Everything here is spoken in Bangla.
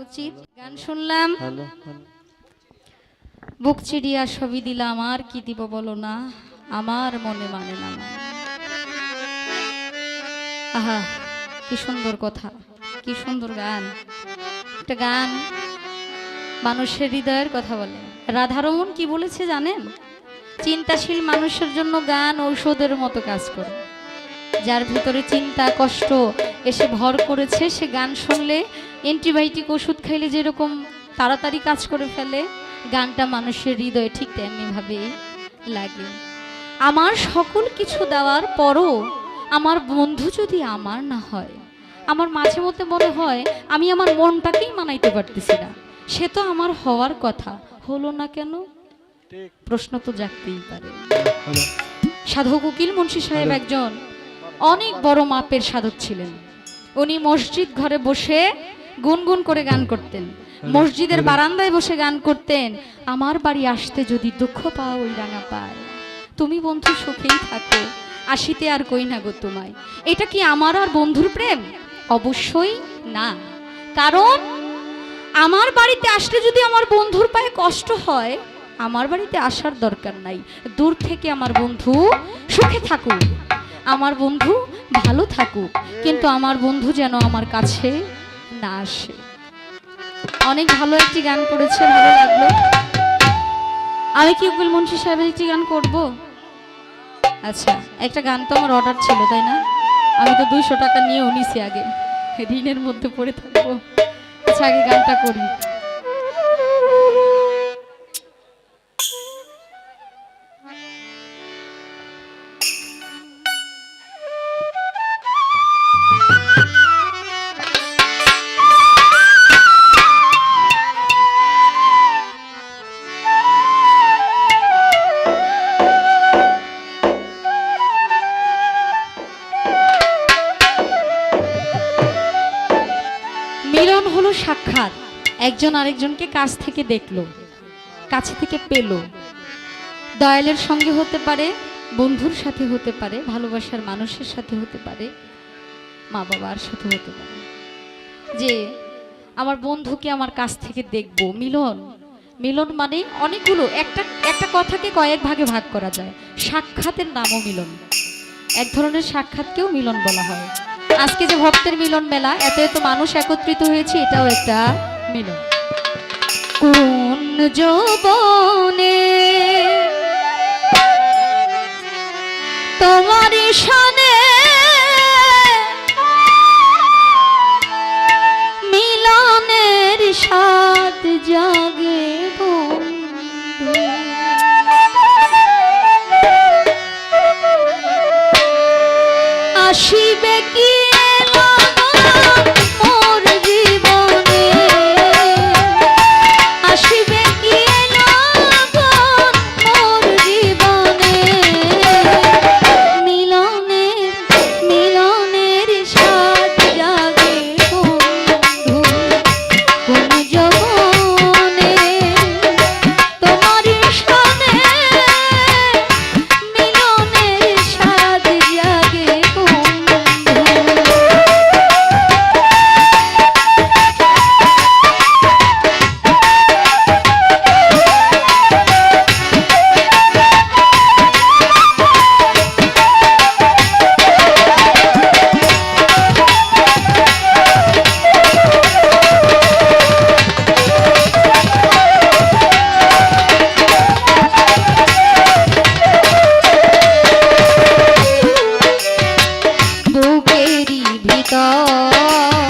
উচিত। গান শুনলাম, বুক চিড়িয়া ছবি দিলাম, আর কি দিব বলো না, আমার মনে মানে না। আহা, কি সুন্দর কথা, কি সুন্দর গান। একটা গান মানুষের হৃদয়ের কথা বলে। রাধারমণ কি বলেছে জানেন? চিন্তাশীল মানুষের জন্য গান ঔষধের মতো কাজ করে। যার ভিতরে চিন্তা কষ্ট এসে ভর করেছে, সে গান শুনলে অ্যান্টিবায়োটিক ওষুধ খাইলে যেরকম তাড়াতাড়ি কাজ করে ফেলে, গানটা মানুষের হৃদয়ে ঠিক তেমনিভাবেই লাগে। আমার সকল কিছু দেওয়ার পরও আমার বন্ধু যদি আমার না হয়, আমার মাঝে মধ্যে মনে হয় আমি আমার মনটাকেই মানাইতে পারতেছি না। সে তো আমার হওয়ার কথা, হলো না কেন? প্রশ্ন তো জাগতেই পারে। সাধক উকিল মুন্সি সাহেব একজন অনেক বড় মাপের সাধক ছিলেন। উনি মসজিদ ঘরে বসে গুনগুন করে গান করতেন, মসজিদের বারান্দায় বসে গান করতেন। আমার বাড়ি আসতে যদি দুঃখ পাও ওই রাঙা পায়, তুমি বন্ধু সুখেই থাকো, আসিতে আর কই না গো তোমায়। এটা কি আমার আর বন্ধুর প্রেম? অবশ্যই না। কারণ আমার বাড়িতে আসলে যদি আমার বন্ধুর পায়ে কষ্ট হয়, আমার বাড়িতে আসার দরকার নাই। দূর থেকে আমার বন্ধু সুখে থাকুক, আমার বন্ধু ভালো থাকুক, কিন্তু আমার বন্ধু যেন আমার কাছে না আসে। অনেক ভালো একটি গান করেছে, ভালো লাগলো। আমি কি উকিল মুন্সি সাহেবের একটি গান করব? আচ্ছা, একটা গান তো আমার অর্ডার ছিল, তাই না? আমি তো 200 টাকা নিয়ে নিছি, আগে ঋণের মধ্যে পড়ে থাকবো। আচ্ছা, আগে গানটা করি। মিলন হলো সাক্ষাৎ, একজন আরেকজনকে কাছ থেকে দেখলো, কাছে থেকে পেল। দয়ালের সঙ্গে হতে পারে, বন্ধুর সাথে হতে পারে, ভালোবাসার মানুষের সাথে হতে পারে, মা বাবার সাথে হতে পারে। যে আমার বন্ধুকে আমার কাছ থেকে দেখবো, মিলন। মিলন মানে অনেকগুলো, একটা কথাকে কয়েক ভাগে ভাগ করা যায়। সাক্ষাতের নামও মিলন, এক ধরনের সাক্ষাৎকেও মিলন বলা হয়। আজকে যে ভক্তের মিলন মেলা, এত এত মানুষ একত্রিত হয়েছে, এটাও একটা মিলন। কোন যৌবনে তোমার শানে মিলনের স্বাদ জাগে বন্ধু, আসিবে কি ভিতর